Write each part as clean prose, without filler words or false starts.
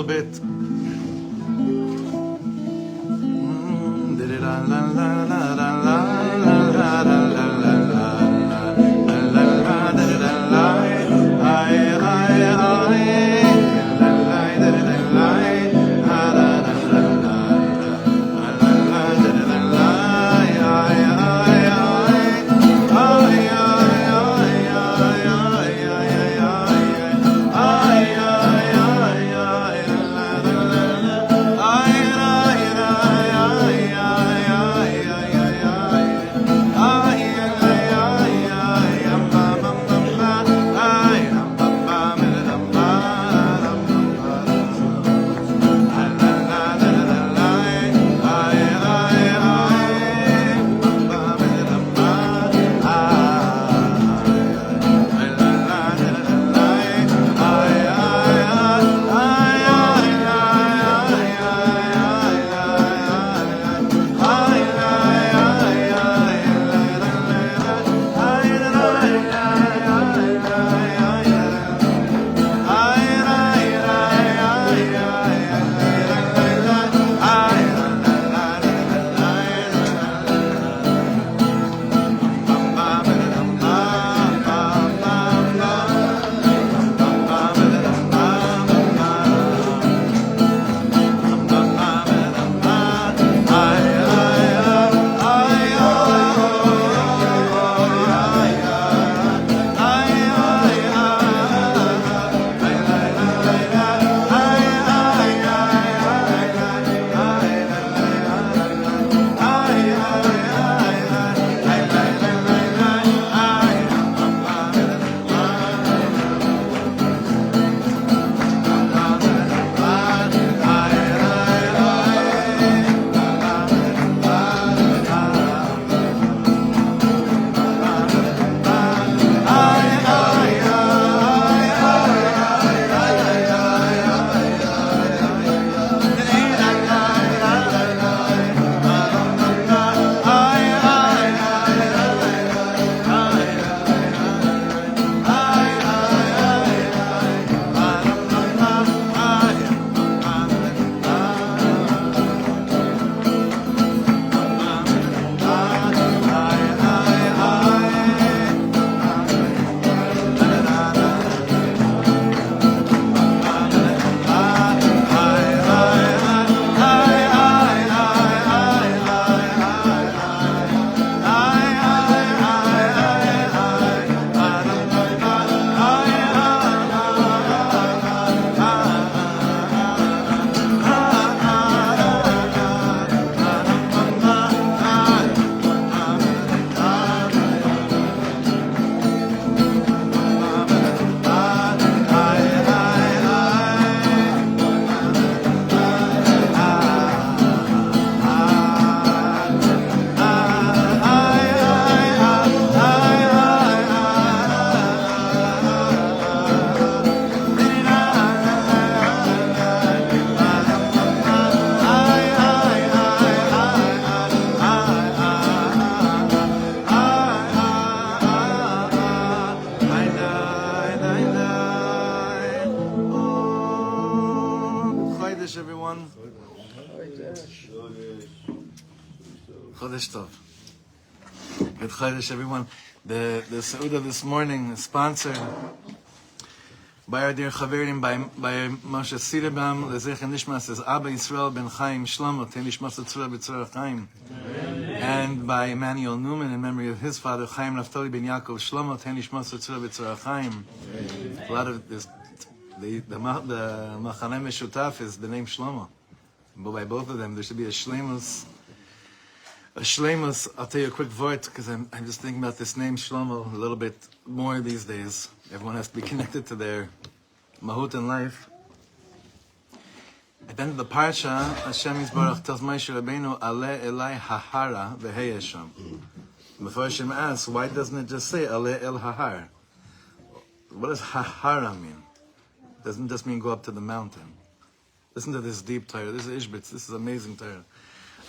bit. Chodesh Tov. Good Chodesh, everyone. The Seudah this morning is sponsored by our dear Chaverim, by Moshe Sirebam, Lezech Nishmas, says Abba Yisrael ben Chaim Shlomo, Ten Nishmas Tzura B'Tzura Chaim. And by Emmanuel Newman, in memory of his father, Chaim Naftali ben Yaakov Shlomo, Ten Nishmas Tzura B'Tzura Chaim. A lot of this, the Machaneh Meshutaf is the name Shlomo. But by both of them, there should be a Shlemus. I'll tell you a quick word, because I'm just thinking about this name Shlomo a little bit more these days. Everyone has to be connected to their mahut in life. At the end of the parsha, Hashem Yisbarach tells Moshe Rabbeinu, Ale Elai Hahara V'hei Sham. Before Hashem asks, why doesn't it just say Ale El Hahar? What does Hahara mean? It doesn't just mean go up to the mountain. Listen to this deep Torah. This is Ishbitz. This is amazing Torah.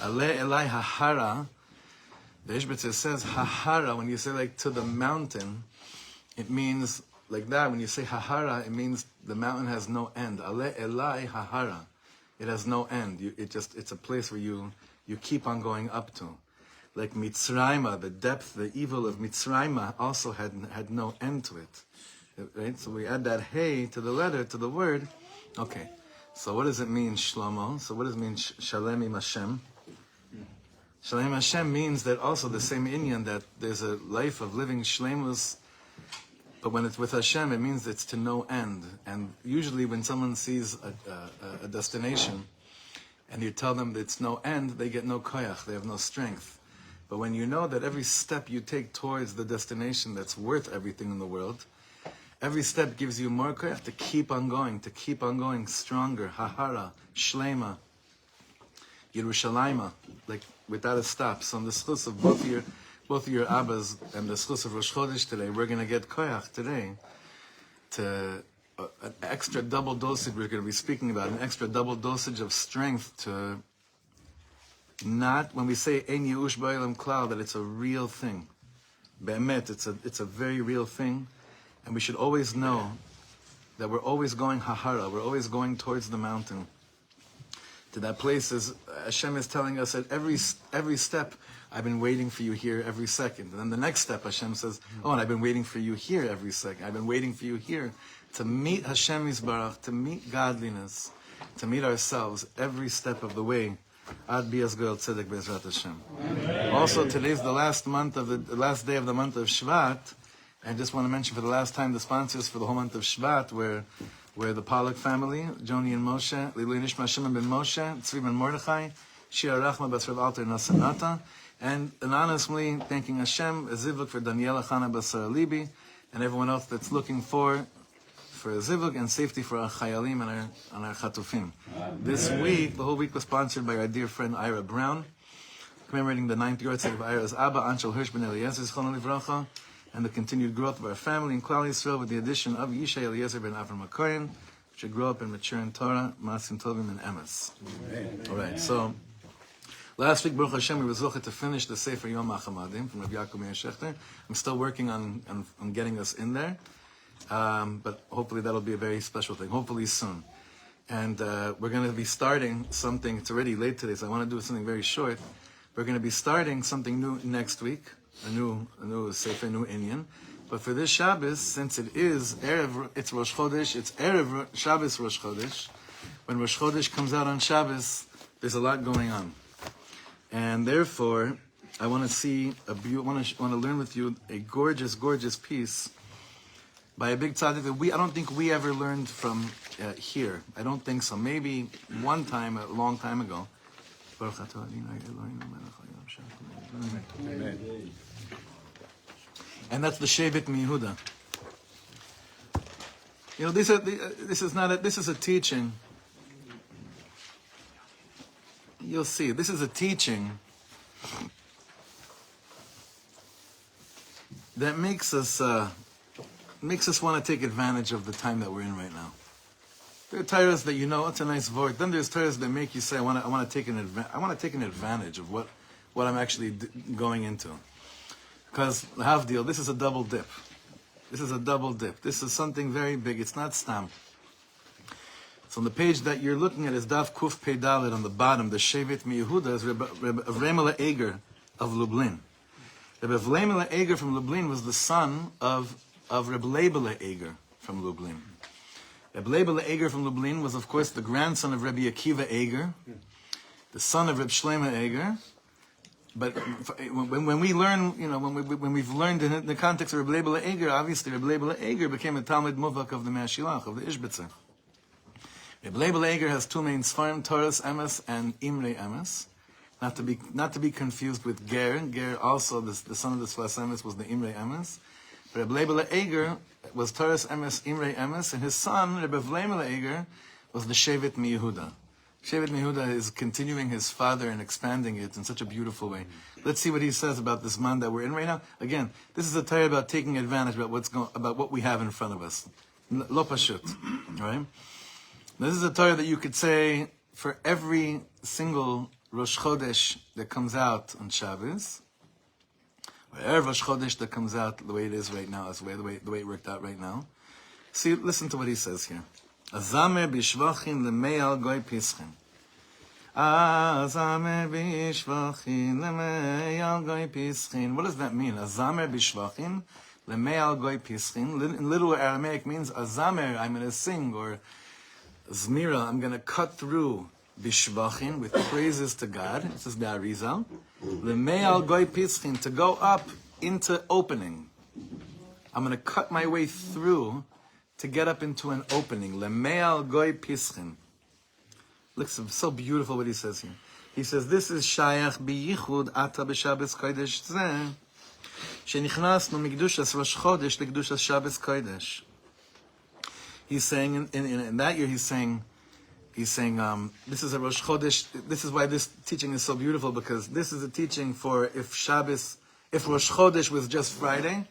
Ale Elai Hahara. The Ishbitz says Hahara, when you say like to the mountain, it means like that, when you say hahara, it means the mountain has no end. Ale elai hahara. It has no end. It's a place where you keep on going up to. Like Mitzrayma, the depth, the evil of Mitzrayma also had no end to it. Right? So we add that hey to the letter, to the word. Okay. So what does it mean, Shlomo? So what does it mean, Shalem im Hashem? Shalem Hashem means that also the same Inyan, that there's a life of living shlemus, but when it's with Hashem, it means it's to no end. And usually when someone sees a destination, and you tell them that it's no end, they get no koyach, they have no strength. But when you know that every step you take towards the destination that's worth everything in the world, every step gives you more koyach to keep on going stronger, hahara, shlema, Yerushalayma, like without a stop. So on the schus of both of your Abbas and the schus of Rosh Chodesh today, we're going to get koyach today to an extra double dosage. We're going to be speaking about an extra double dosage of strength to not, when we say ein yush ba'olam klal, that it's a real thing. Be'emet, it's a very real thing, and we should always know that we're always going hahara, we're always going towards the mountain. To that place, as Hashem is telling us at every step, I've been waiting for you here every second. And then the next step, Hashem says, oh, and I've been waiting for you here every second. I've been waiting for you here to meet Hashem Yisbarach, to meet godliness, to meet ourselves every step of the way. Ad bias goel tzedek be'ezrat Hashem. Also, today's the last day of the month of Shvat. I just want to mention for the last time the sponsors for the whole month of Shvat, where the Pollock family, Joni and Moshe, Lili Nishma Shimon ben Moshe, Tzvi ben Mordechai, Shira Rachma Bas Rav Alter Nasanata, and anonymously thanking Hashem, a zivuk for Daniela Chana Basar Libi, and everyone else that's looking for a zivuk and safety for our chayalim and our chatufim. This week, the whole week was sponsored by our dear friend Ira Brown, commemorating the 9th yahrzeit of Ira's Abba, Anshel Hirsch ben Eliezer, Zchon Livracha, and the continued growth of our family in Klal Yisrael with the addition of Yishai Eliezer ben Avram HaKohen, which should grow up and mature in Torah, Masim Tovim, and Emes. All right, so last week, Baruch Hashem, we were zocheh to finish the Sefer Yom HaChamadim from Rav Yaakov Meir Shechter. I'm still working on getting us in there, but hopefully that'll be a very special thing, hopefully soon. And we're going to be starting something, it's already late today, so I want to do something very short. We're going to be starting something new next week, a new Sefer, new Inyan. But for this Shabbos, since it is Erev, it's Rosh Chodesh, it's Erev Shabbos Rosh Chodesh. When Rosh Chodesh comes out on Shabbos, there's a lot going on. And therefore, I want to want to learn with you a gorgeous, gorgeous piece by a big tzaddik that I don't think we ever learned from here. I don't think so. Maybe one time, a long time ago. Amen. And that's the Shevet Yehuda. You know, this is a teaching. You'll see, this is a teaching that makes us want to take advantage of the time that we're in right now. There are Torahs that you know, it's a nice word. Then there's Torahs that make you say, I want to take an advantage of what I'm actually going into. Because Havdil, this is a double dip. This is something very big. It's not stam. So on the page that you're looking at is Daf Kuf Pei Dalet on the bottom. The Shevet Yehuda is Rav Avreimele Ager of Lublin. Rav Avreimele Ager from Lublin was the son of Rav Leibele Ager from Lublin. Rav Leibele Ager from Lublin was, of course, the grandson of Rabbi Akiva Ager, the son of Rav Shlomo Ager. But when we learn, you know, when we've learned in the context of Rav Leibele Ager, obviously Rav Leibele Ager became a Talmud Muvak of the Me'ashilach, of the Ishbitzer. Rav Leibele Ager has two main Sfarim, Toras Emes and Imrei Emes. Not to be confused with Ger. Ger also, the son of the Sfas Emes, was the Imrei Emes. But Rav Leibele Ager was Toras Emes, Imrei Emes, and his son, Rav Avreimele Ager, was the Shevet Yehuda. Shevet Yehuda is continuing his father and expanding it in such a beautiful way. Let's see what he says about this man that we're in right now. Again, this is a Torah about taking advantage about what we have in front of us. Lo pashut, right? This is a Torah that you could say for every single Rosh Chodesh that comes out on Shabbos, or every Rosh Chodesh that comes out the way it is right now, the way it worked out right now. See, listen to what he says here. Azamer bishvachin lemeal goy pischin. Azamer bishvachin lemeal goy pischin. What does that mean? Azamer bishvachin lemeal goy pischin. In Little Aramaic means azamer, I'm going to sing, or zmira, I'm going to cut through bishvachin, with praises to God. This is the Arizal. Lemeal goy pischin, to go up into opening. I'm going to cut my way through to get up into an opening. Lemeal goy pischin. Looks so beautiful what he says here. He says, this is shayach biyichud ata b'Shabbos Kodesh zeh, shenichnasnu mikdushas Rosh Chodesh lekdushas Shabbos Kodesh. He's saying, in that year, he's saying, this is a Rosh Chodesh. This is why this teaching is so beautiful, because this is a teaching for if Rosh Chodesh was just Friday,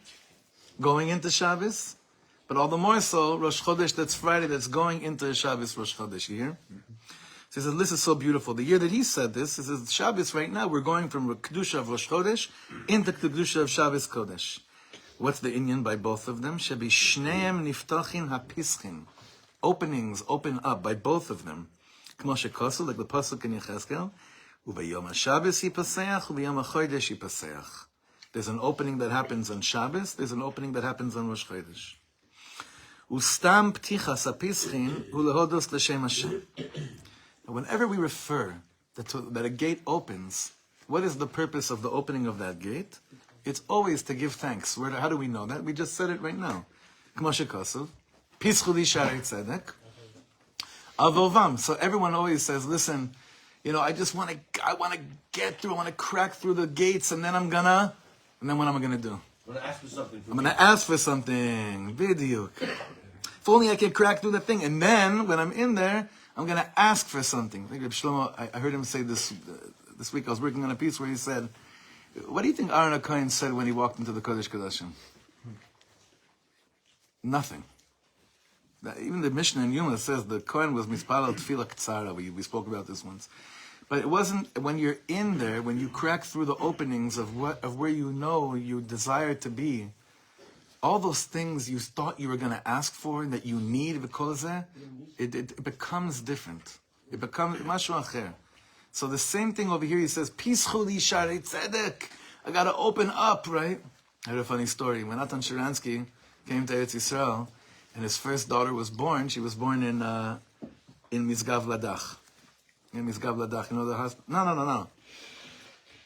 going into Shabbos, but all the more so, Rosh Chodesh, that's Friday, that's going into Shabbos Rosh Chodesh, you hear? So he says, this is so beautiful. The year that he said this, he says, Shabbos right now, we're going from kedusha of Rosh Chodesh into kedusha of Shabbos Kodesh. What's the inyan by both of them? Shebi shneim niftachin hapischin. Openings open up by both of them. K'mo shekosu, like the pasuk in Yechezkel, u'bayom haShabbos yipaseach, u'bayom haChodesh yipaseach. There's an opening that happens on Shabbos, there's an opening that happens on Rosh Chodesh. Ustam ptichas hapischin hu lehodos l'shem Hashem. Whenever we refer that a gate opens, what is the purpose of the opening of that gate? It's always to give thanks. How do we know that? We just said it right now. K'mo shekosu, pischu li sharei tzedek, avovam. So everyone always says, listen, I want to get through, I want to crack through the gates, and then what am I going to do? I'm going to ask for something. I'm going to ask for something. Bidiyuk. If only I can crack through the thing. And then, when I'm in there, I'm going to ask for something. I think Rav Shlomo, I heard him say this week, I was working on a piece where he said, what do you think Aaron HaKohen said when he walked into the Kodesh Kodashim? Nothing. Even the Mishnah in Yuma says the Kohen was mispalel tefillah ktsara. We spoke about this once. But it wasn't, when you're in there, when you crack through the openings of where you desire to be, all those things you thought you were going to ask for, that you need, it becomes different. It becomes mashu acher. So the same thing over here, he says, Pischu li sharei tzedek. I got to open up, right? I heard a funny story. When Natan Sharansky came to Eretz Yisrael, and his first daughter was born, she was born in Misgav Ladach. In Misgav Ladach, you know the hospital? No.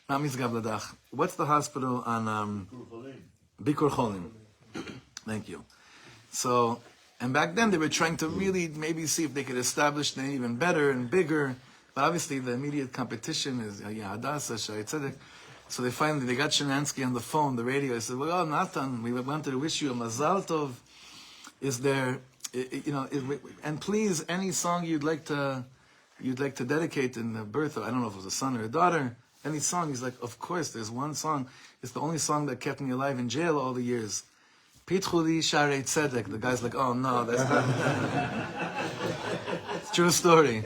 Not Misgav Ladach. What's the hospital on Bikur Cholim? Thank you. So, and back then they were trying to really maybe see if they could establish them even better and bigger. But obviously the immediate competition is Hadassah, Shaarei Tzedek. So they got Shanansky on the phone, the radio. They said, well, Natan, we wanted to wish you a Mazal Tov. Is there, and please, any song you'd like to dedicate in the birth of, I don't know if it was a son or a daughter, any song. He's like, of course, there's one song. It's the only song that kept me alive in jail all the years. Pitchu li Shaarei Tzedek. The guy's like, oh no, that's not. It's a true story.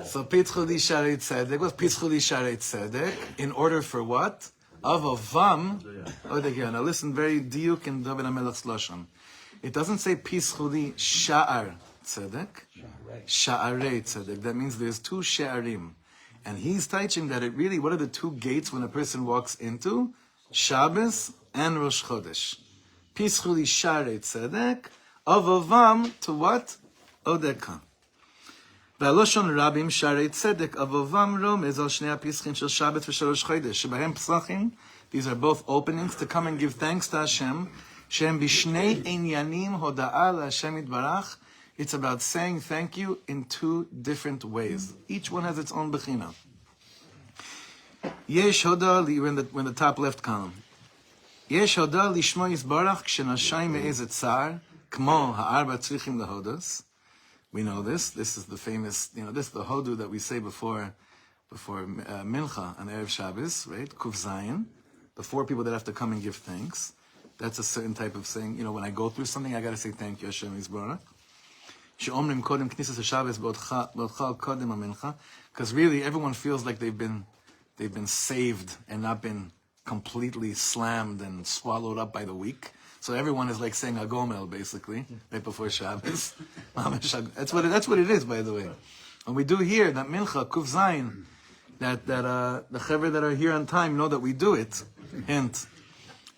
So Pitchu li Shaarei Tzedek. What's Pitchu li Shaarei Tzedek? In order for what? Avovam. Now listen very diuk in David HaMelech's Lashon. It doesn't say Pitchu li Sha'ar Tzedek. Sha'arei Tzedek. That means there's two Sha'arim. And he's teaching that what are the two gates when a person walks into? Shabbos and Rosh Chodesh. Pischu li Shaarei Tzedek, avovam to what? Odeka. Ve'aloshon rabim Shaarei Tzedek, avovam romez al shnei hapischin shel Shabbos v'shel Rosh Chodesh. Shebahem psachim, these are both openings to come and give thanks to Hashem. Shem bishnei inyanim hoda'a LaHashem yitbarach. It's about saying thank you in two different ways. Each one has its own bechina. Yesh hoda, we're in the top left column. Yesh hoda lishmo yisbarach kshenashai me'ezet tzar kmo ha'arba tzrichim lehodos. We know this. This is the famous, this is the hodu that we say before mincha on Erev Shabbos, right? Kuf Zayin. The four people that have to come and give thanks. That's a certain type of saying. When I go through something, I got to say thank you, Hashem yisbarach. She'omrim kodem knisas haShabbos b'odcha kodem hamincha. Because really, everyone feels like they've been saved and not been completely slammed and swallowed up by the week. So everyone is like saying Hagomel, basically, right before Shabbos. That's what it is, by the way. And we do here, that Mincha, Kuf Zayin, that the Chaver that are here on time know that we do it. Hint.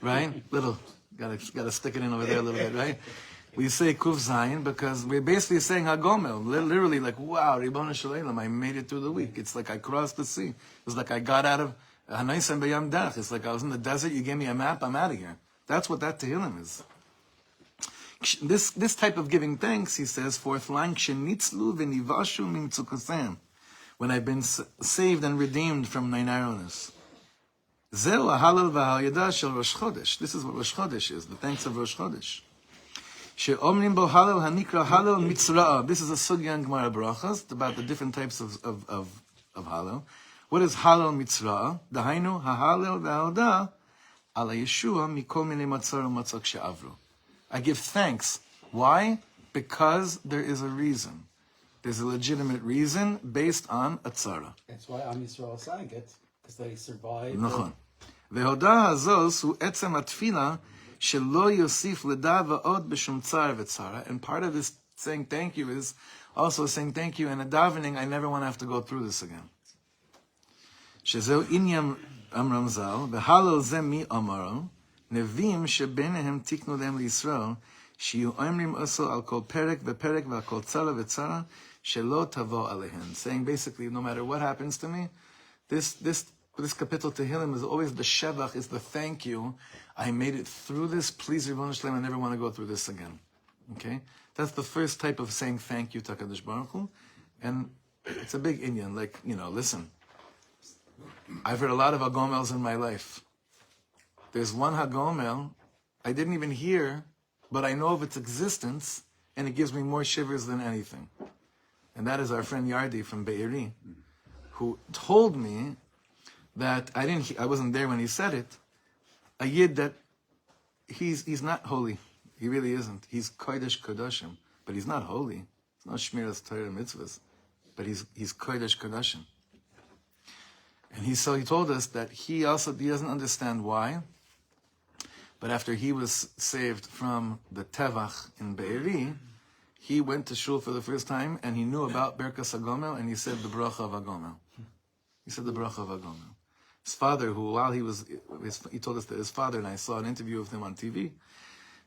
Right? Gotta stick it in over there a little bit, right? We say Kuf Zayin because we're basically saying Hagomel. Literally like, wow, Ribono Shel Olam, I made it through the week. It's like I crossed the sea. It's like I got out of Hanaysan B'Yam Derech. It's like I was in the desert, you gave me a map, I'm out of here. That's what that Tehillim is. This type of giving thanks, he says, fourth line, Shenitzlu v'nivashu mimtzukasem, when I've been saved and redeemed from my narrowness. Zeu halal v'hayadah shel Rosh Chodesh. This is what Rosh Chodesh is, the thanks of Rosh Chodesh. She'omnim bo halal hanikra halal mitzra'a. This is a sugya in Gemara Brachas about the different types of halal. What is halal mitzra'a? Dahainu hahalel v'hayadah ala Yeshua mikol minei matzar u'matzak she'avru. I give thanks. Why? Because there is a reason. There's a legitimate reason based on a tzara. That's why Am Yisrael sang it, because they survived. Nachon. Ve'hodah hazos hu etzem atfila shelo yosif leda va'od b'shum tzar v'tzara. And part of this saying thank you is also saying thank you in a davening, I never want to have to go through this again. Shezeu inyam amram zal, v'halal zem mi amaro, Nevim shebenehem tiknu them liYisrael, shiyu omrim oso al kol perek ve'perek ve'al kol tzara ve'tzara, shelo tavo alehem. Saying basically, no matter what happens to me, this kapitel Tehillim is always the shevach, is the thank you. I made it through this. Please, Ribono Shel Olam, I never want to go through this again. Okay? That's the first type of saying thank you to HaKadosh Baruch Hu. And it's a big inyan. Like, listen. I've heard a lot of Hagomels in my life. There's one Hagomel I didn't even hear, but I know of its existence, and it gives me more shivers than anything. And that is our friend Yardi from Be'eri, who told me that I wasn't there when he said it, a Yid that he's not holy. He really isn't. He's Kodesh Kodashim, but he's not holy. It's not Shmiras Torah Mitzvahs, but he's Kodesh Kodashim. And he told us that he doesn't understand why, but after he was saved from the Tevach in Be'eri, he went to shul for the first time and he knew about Berkas HaGomel and he said the bracha of HaGomel. He said the bracha of HaGomel. His father, he told us that his father, and I saw an interview of him on TV,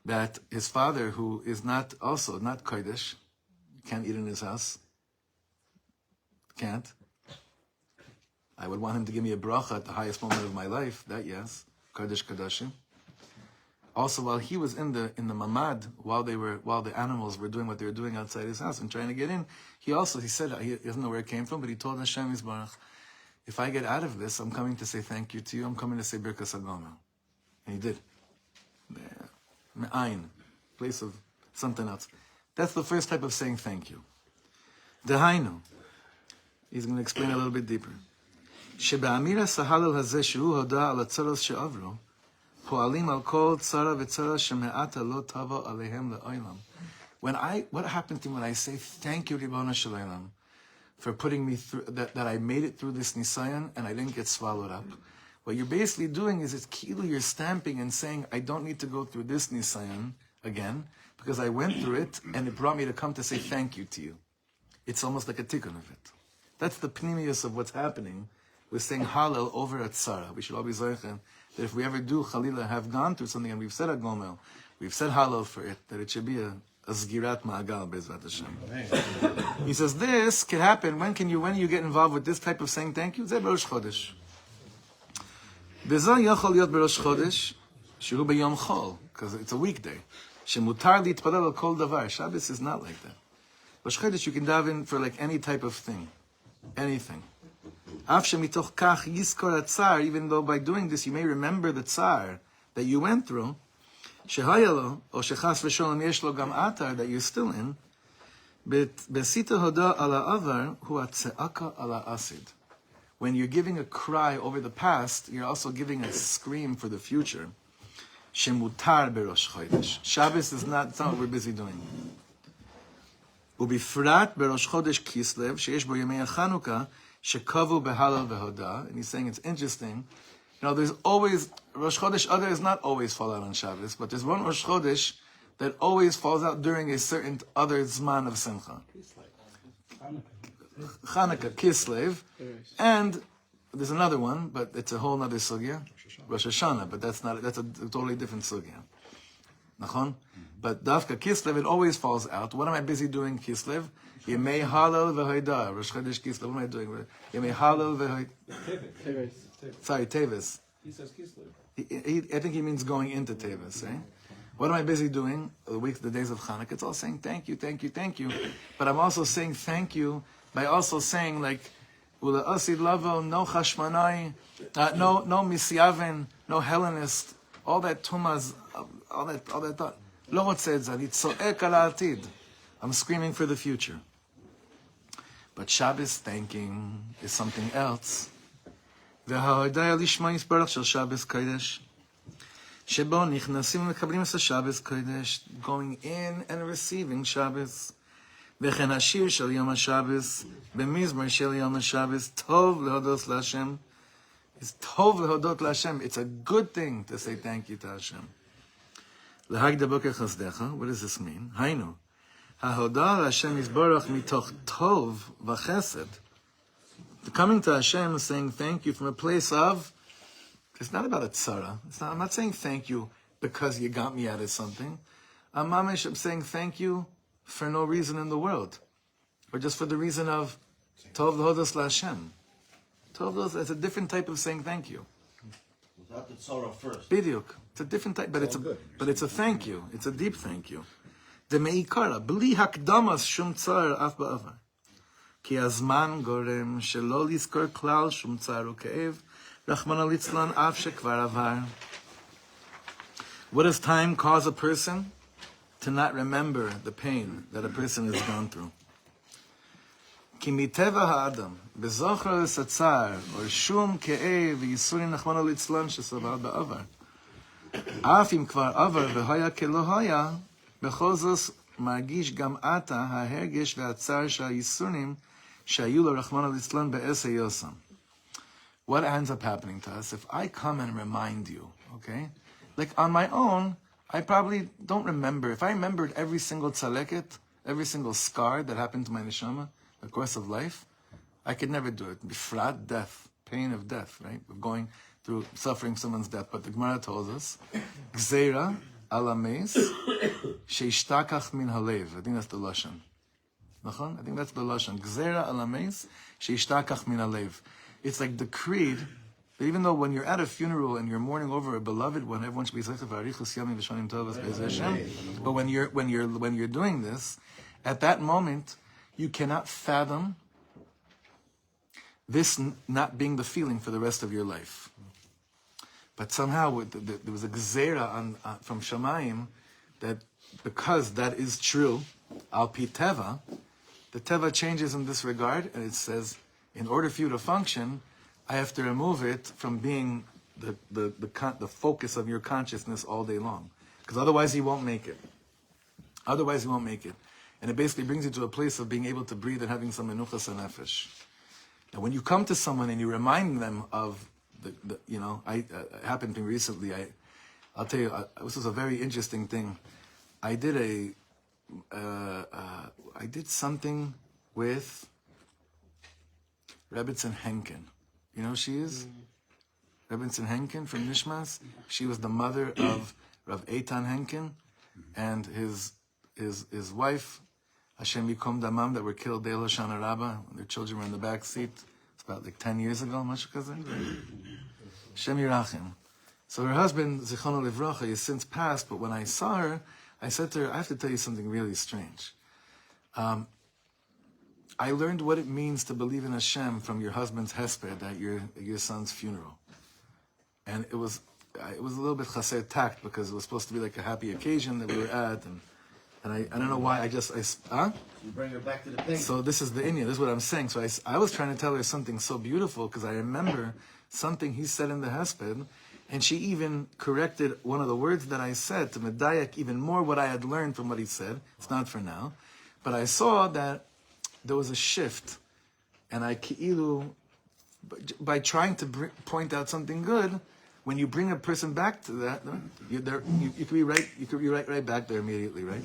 that his father, who is not Kodesh, can't eat in his house, can't. I would want him to give me a bracha at the highest moment of my life, that yes, Kodesh Kodashim. Also, while he was in the mamad, while the animals were doing what they were doing outside his house and trying to get in, he said he doesn't know where it came from, but he told Hashem Yisbarach, if I get out of this, I'm coming to say thank you to you. I'm coming to say Birkas HaGomel. And he did. Me'ayin, place of something else. That's the first type of saying thank you. Dehainu. He's going to explain a little bit deeper. Shebe'amira sahalal hazeh shehu hoda al atzaros she'avru, po'alim al kol tzara v'tzara sheme'ata lo tavo alehem le'olam. What happened to me when I say thank you, Ribono Shel Olam, for putting me through, that I made it through this Nisayan and I didn't get swallowed up? What you're basically doing is you're stamping and saying, I don't need to go through this Nisayan again, because I went through it and it brought me to come to say thank you to you. It's almost like a tikkun of it. That's the pnimius of what's happening with saying Hallel over at Tzara. We should all be zeichen that if we ever do, Chalila, have gone through something and we've said Hagomel, we've said Hallel for it, that it should be a Zgirat Ma'agal, Bezrat Hashem. He says this can happen. When you get involved with this type of saying thank you? Zeh Rosh Chodesh. B'zeh yachol yot b'Rosh Chodesh, shehu b'yom chol, because it's a weekday. Shemutar litpalel al kol davar. Shabbos is not like that. Rosh Chodesh you can dive in for like any type of thing, anything. Af shemitoch kach yiskor atzar. Even though by doing this you may remember the tzar that you went through. Shehayalo or shechas v'sholem yesh lo gam atar that you're still in. Besita hoda ala avar hu atzeaka ala asid. When you're giving a cry over the past, you're also giving a scream for the future. Shemutar berosh chodesh. Shabbos is not what we're busy doing. Ubifrat berosh chodesh kislev sheyesh bo yemei Chanukah shekavu behalal vehoda. And he's saying it's interesting. there's always, Rosh Chodesh Adar is not always fall out on Shabbos, but there's one Rosh Chodesh that always falls out during a certain other Zman of Simcha. Chanukah, Kislev, and there's another one, but it's a whole other sugya, Rosh Hashanah, but that's a totally different sugya. Nachon? But Dafka Kislev, it always falls out. What am I busy doing Kislev? Yemei Halal v'Hoida. Rosh Chodesh Kislev, what am I doing? Yemei Halal v'Hoida. Sorry, Tevis. He says Kislev. I think he means going into Tevis, right? What am I busy doing? The days of Chanukah, it's all saying thank you, thank you, thank you. But I'm also saying thank you by also saying like, Ula Asid Lavo, no Chashmanai, no Misyaven, no Hellenist, all that Tumas, all that thought. Lo rotzeh zeh, ani tzoek al ha'atid. I'm screaming for the future. But Shabbos thanking is something else. וההודיה לשמה יסברך של שבס קודש, שבו נכנסים ומקבלים את השבס קודש, going in and receiving Shabbos. וכן השיר של יום השבס, במזמור של יום השבס, טוב להודות להשם. It's טוב להודות להשם. It's a good thing to say thank you to Hashem. להג דבוקר חסדך, what does this mean? היינו, ההודעה להשם יסברך מתוך טוב וחסד. Coming to Hashem and saying thank you from a place of, it's not about a tzara. I'm not saying thank you because you got me out of something. I'm saying thank you for no reason in the world. Or just for the reason of Tov L'Hodos LaHashem. Tov L'Hodos, it's a different type of saying thank you. Without the tzara first. Bidyuk. It's a different type, but it's a thank you. It's a deep thank you. The meikara, bli hakdamas shum tzar af ba'avar. כי הזמן גורם שלא לזכור כלל שום צער וכאב, רחמנא ליצלן אף שכבר עבר. What does time cause a person? To not remember the pain that a person has gone through. כי מטבע האדם, בזוכר לסצר, או שום כאב וייסורים רחמנא ליצלן שסבל בעבר. אף אם כבר עבר והיה כלא היה, בכל זאת מרגיש גם עתה ההרגש והצער שהייסורים שהיו לו רחמנא ליצלן בעשה יוסם. What ends up happening to us if I come and remind you, okay? Like on my own, I probably don't remember. If I remembered every single tzaleket, every single scar that happened to my neshama, the course of life, I could never do it. Bifrat, death, pain of death, right? Of going through suffering someone's death. But the Gemara tells us, Gzeira ala meis sheishtakach min halev. I think that's the lashon. I think that's the lashon. Gzeira ala meis sheishtakach min halev. It's like decreed that even though when you're at a funeral and you're mourning over a beloved one, everyone should be zeicha v'arichus yamim v'shanim tovas be'ez Hashem. But when you're doing this, at that moment, you cannot fathom this not being the feeling for the rest of your life. But somehow there was a gzeira from Shamayim that because that is true, al pi teva, the teva changes in this regard, and it says, in order for you to function, I have to remove it from being the focus of your consciousness all day long. Because otherwise you won't make it. Otherwise you won't make it. And it basically brings you to a place of being able to breathe and having some menuchas nefesh. Now when you come to someone and you remind them of it happened to me recently. I'll tell you, this was a very interesting thing. I did something with Rebbetzin Henkin. You know who she is? Rebbetzin Henkin from Nishmas. She was the mother of Rav Eitan Henkin and his wife, Hashem Yikom Damam, that were killed Deil Hoshana Rabbah when their children were in the back seat. It's about like 10 years ago, Moshe Kazan. Hashem Yirachim. So her husband, Zichrono Livracha, has since passed, but when I saw her, I said to her, I have to tell you something really strange. I learned what it means to believe in Hashem from your husband's hesped at your son's funeral. And it was a little bit chaser tact because it was supposed to be like a happy occasion that we were at, and I don't know why You bring her back to the thing. So this is the Inyan, this is what I'm saying. So I was trying to tell her something so beautiful because I remember something he said in the hesped, and she even corrected one of the words that I said to medayak even more what I had learned from what he said. It's not for now. But I saw that there was a shift, and I ki'ilu, by trying to point out something good, when you bring a person back to that, you could be right back there immediately, right?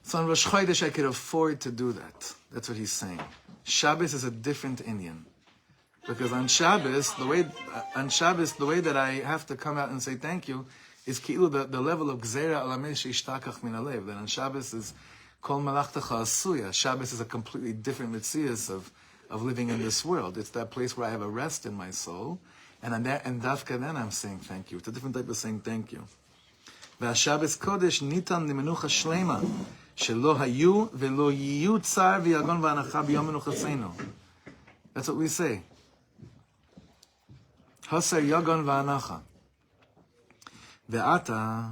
So on Rosh Chodesh, I could afford to do that. That's what he's saying. Shabbos is a different Indian. Because on Shabbos, the way that I have to come out and say thank you is the level of Gzeira Alameh Sheishtakach Min Alev. That on Shabbos is Kol Malachtecha Asuya. Shabbos is a completely different mitzias of living in this world. It's that place where I have a rest in my soul. And Dafka then I'm saying thank you. It's a different type of saying thank you. והשבס קודש ניתן למנוחה שלמה, שלא היו ולא יהיו צער ויגון והנחה ביום מנוחתנו. That's what we say. חסר יגון והנחה. ועתה,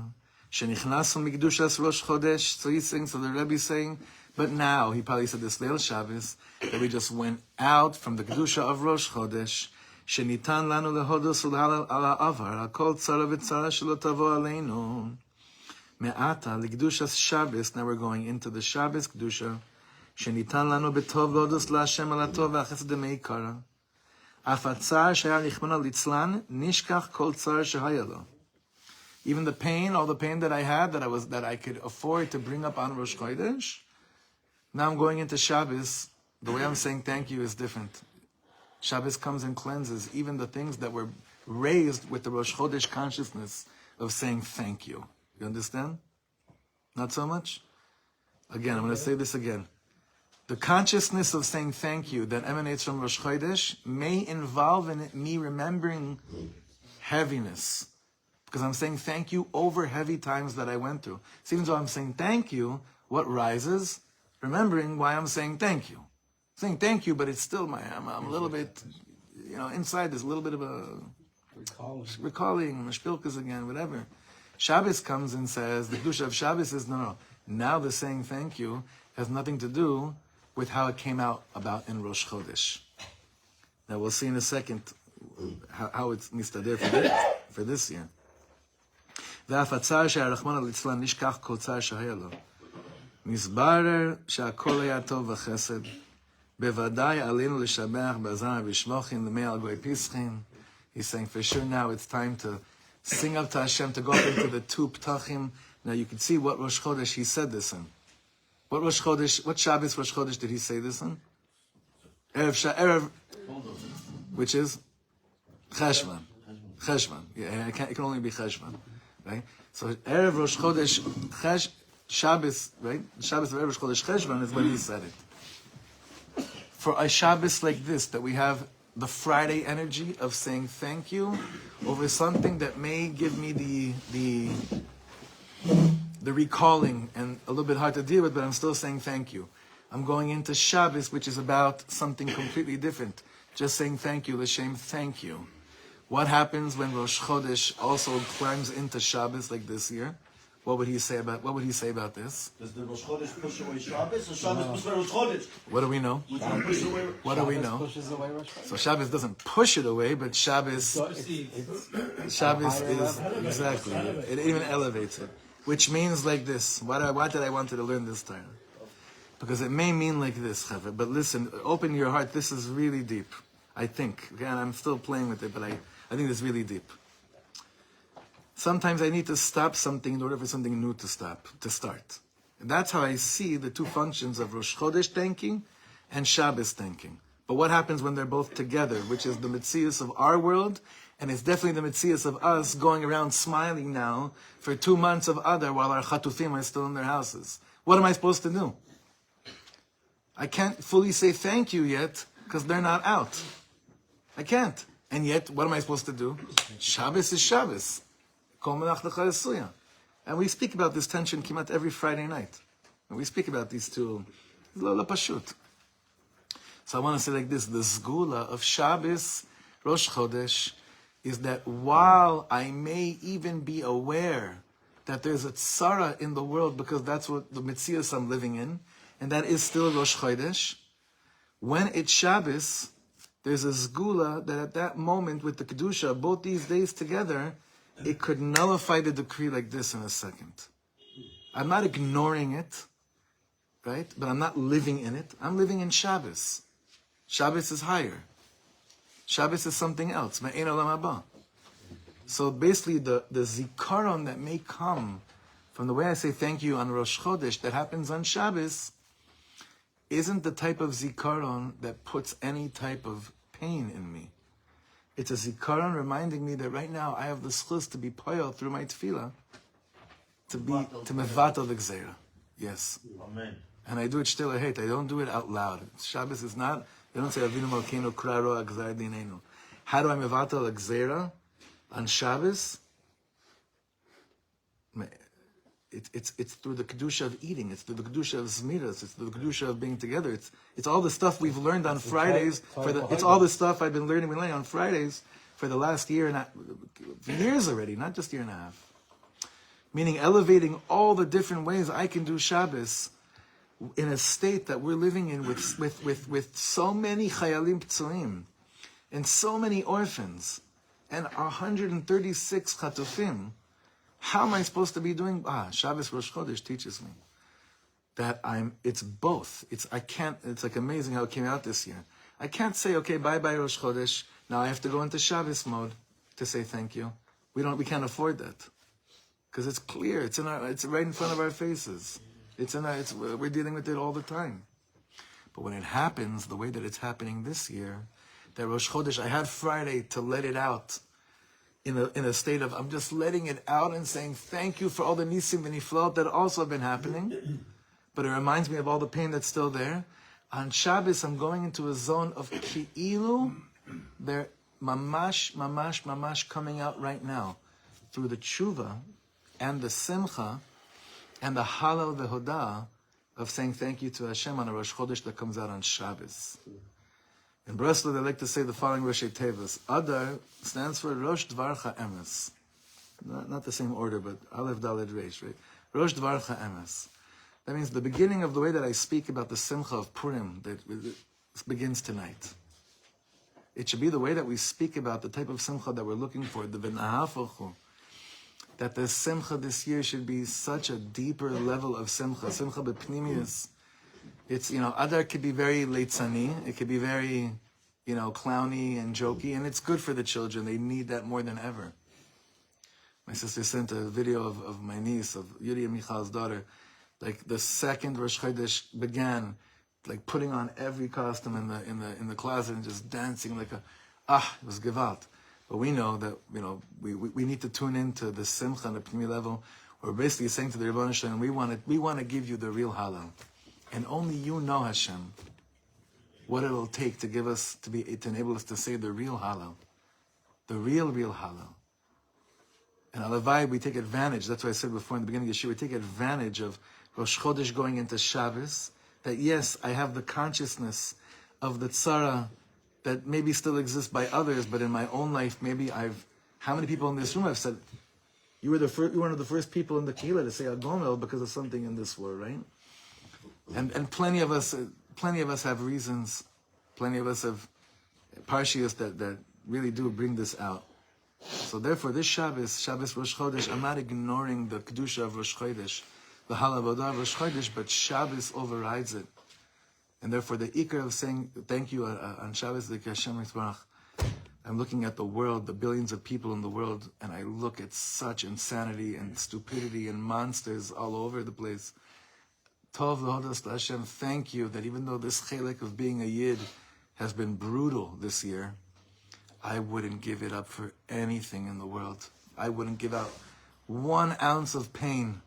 שנכנסנו מקדושת ראש חודש, so he's saying, so the Rebbe is saying, but now, he probably said this Leil Shabbos, that we just went out from the kedusha of Rosh Chodesh, שניתן לנו להודות ולהלל על העבר, על כל צרה וצרה שלא תבוא עלינו. מעתה לקדושת Shabbos, now we're going into the Shabbos kedusha, שניתן לנו בטוב להודות להשם על הטוב והחסד מעיקרא. אף הצער שהיה רחמנא ליצלן, נשכח כל צער שהיה לו. Even the pain, all the pain that I had, that I could afford to bring up on Rosh Chodesh, now I'm going into Shabbos, the way I'm saying thank you is different. Shabbos comes and cleanses even the things that were raised with the Rosh Chodesh consciousness of saying thank you. You understand? Not so much? Again, I'm going to say this again. The consciousness of saying thank you that emanates from Rosh Chodesh may involve in it me remembering heaviness. Because I'm saying thank you over heavy times that I went through. So even though I'm saying thank you, what rises? Remembering why I'm saying thank you. Saying thank you, but it's still I'm a little bit, inside there's a little bit of a recalling, mashpilkas again, whatever. Shabbos comes and says, the kedusha of Shabbos is, no. Now the saying thank you has nothing to do with how it came out about in Rosh Chodesh. Now we'll see in a second how it's mistader for this year. ואף הצער שהרחמנא ליצלן נשכח כל צער שהיה לו. מסברר שהכל היה טוב וחסד. בוודאי עלינו לשבח בעזר ושמוחין למי על גוי פיסחין. He's saying for sure now it's time to sing up to Hashem, to go up into the two ptachim. Now you can see what Rosh Chodesh he said this in. What Shabbos Rosh Chodesh did he say this in? Erev, which is Cheshvan. Cheshvan. Yeah, it can only be Cheshvan. Right? So Erev Rosh Chodesh Shabbos, right? Shabbos of Erev Rosh Chodesh Cheshvan is when he said it. For a Shabbos like this, that we have the Friday energy of saying thank you over something that may give me the recalling and a little bit hard to deal with, but I'm still saying thank you. I'm going into Shabbos, which is about something completely different. Just saying thank you, l'shem thank you. What happens when Rosh Chodesh also climbs into Shabbos like this year? What would he say about this? Does the Rosh Chodesh push away Shabbos or Shabbos push away Rosh Chodesh? What do we know? What do we know? Pushes away Rosh Chodesh. So Shabbos doesn't push it away, but Shabbos is exactly. It even elevates it, which means like this. Why did I want to learn this time? Because it may mean like this, Chaver. But listen, open your heart. This is really deep. I think. Again, I'm still playing with it, but I think it's really deep. Sometimes I need to stop something in order for something new to start. And that's how I see the two functions of Rosh Chodesh thanking and Shabbos thanking. But what happens when they're both together, which is the mitzias of our world, and it's definitely the mitzias of us going around smiling now for 2 months of Adar while our chatufim are still in their houses. What am I supposed to do? I can't fully say thank you yet because they're not out. I can't. And yet, what am I supposed to do? Shabbos is Shabbos. And we speak about this tension kimat every Friday night. And we speak about these two. Lola Pashut. So I want to say like this, the Zgula of Shabbos, Rosh Chodesh, is that while I may even be aware that there's a tzara in the world because that's what the Metzias I'm living in, and that is still Rosh Chodesh, when it's Shabbos, there's a Zgula that at that moment with the kedusha, both these days together, it could nullify the decree like this in a second. I'm not ignoring it, right? But I'm not living in it. I'm living in Shabbos. Shabbos is higher. Shabbos is something else. Me'ein olam haba. So basically, the zikaron that may come from the way I say thank you on Rosh Chodesh that happens on Shabbos isn't the type of zikaron that puts any type of pain in me. It's a zikaron reminding me that right now I have the schus to be poyel through my tefillah, to mevatel the gzeira. Yes. Amen. And I do it still a hate. I don't do it out loud. Shabbos is not, they don't say Avinu Malkeinu Kraro Agzar Dinenu. How do I mevatel a gzeira on Shabbos? It's through the kedusha of eating. It's through the kedusha of zmiras. It's through the kedusha of being together. It's all the stuff we've learned on Fridays. It's all the stuff I've been learning on Fridays for the last year and years already, not just year and a half. Meaning elevating all the different ways I can do Shabbos in a state that we're living in with so many chayalim ptzuim and so many orphans and 136 chatufim. How am I supposed to be doing? Shabbos Rosh Chodesh teaches me that it's both. It's like amazing how it came out this year. I can't say, okay, bye-bye Rosh Chodesh. Now I have to go into Shabbos mode to say thank you. We can't afford that. Because it's clear, it's right in front of our faces. We're dealing with it all the time. But when it happens, the way that it's happening this year, that Rosh Chodesh, I had Friday to let it out in a state of, I'm just letting it out and saying thank you for all the nisim and niflot that also have been happening. But it reminds me of all the pain that's still there. On Shabbos, I'm going into a zone of ki'ilu. They're mamash coming out right now through the tshuva and the simcha and the halal v'hodah of saying thank you to Hashem on a Rosh Chodesh that comes out on Shabbos. In Breslov, they like to say the following Rosh Tevas. Adar stands for Rosh Dvarcha Emes. Not the same order, but Aleph Daled Reish, right? Rosh Dvarcha Emes. That means the beginning of the way that I speak about the simcha of Purim that begins tonight. It should be the way that we speak about the type of simcha that we're looking for, the v'nahafochu. That the simcha this year should be such a deeper level of simcha. Simcha b'pnimius. It's, Adar could be very leitzani. It could be very, clowny and jokey. And it's good for the children. They need that more than ever. My sister sent a video of my niece, of Yuri and Michal's daughter. Like the second Rosh Chodesh began, like putting on every costume in the closet and just dancing like it was gewalt. But we know that, we need to tune into the simcha and the pnimi level. We're basically saying to the Rebbeinu Shalom, we want to give you the real halal. And only you know, Hashem, what it'll take to enable us to say the real halal. The real halal. And alavai, we take advantage, that's what I said before in the beginning of the year, we take advantage of Rosh Chodesh going into Shabbos, that yes, I have the consciousness of the tzara that maybe still exists by others, but in my own life, how many people in this room have said, you were one of the first people in the Kehillah to say Agomel because of something in this war, right? And plenty of us have reasons, plenty of us have parshias that really do bring this out. So therefore, this Shabbos Rosh Chodesh, I'm not ignoring the kedusha of Rosh Chodesh, the halavodah of Rosh Chodesh, but Shabbos overrides it. And therefore, the ikar of saying thank you on Shabbos, like Hashem Yisbarach, I'm looking at the world, the billions of people in the world, and I look at such insanity and stupidity and monsters all over the place. Tov v'hodas Hashem, thank you that even though this chelek of being a yid has been brutal this year, I wouldn't give it up for anything in the world. I wouldn't give out 1 ounce of pain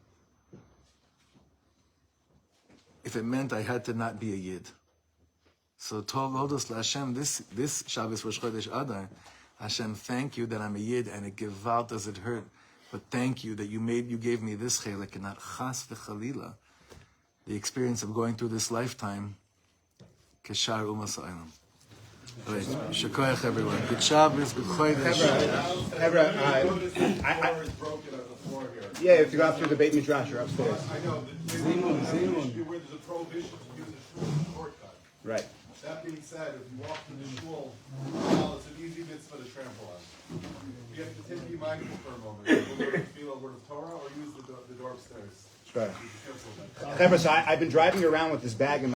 if it meant I had to not be a yid. So Tov v'hodas Hashem, this Shabbos Rosh Chodesh Adar, Hashem, thank you that I'm a yid and it gewalt does it hurt, but thank you that you gave me this chelek and not chas v'chalila. The experience of going through this lifetime, Keshar Umas Ha'olam. Right. Shekoyach, everyone. Good Shabbos, good Chodesh. Yeah, you have to go up through the Beit Midrash or upstairs. I know. Where there's a prohibition to use the shul shortcut. Right. That being said, if you walk through the shul, well, it's an easy mitzvah to trample on. You have to be mindful for a moment. We're going to feel a word of Torah or use the door upstairs. Right. So I've been driving around with this bag in my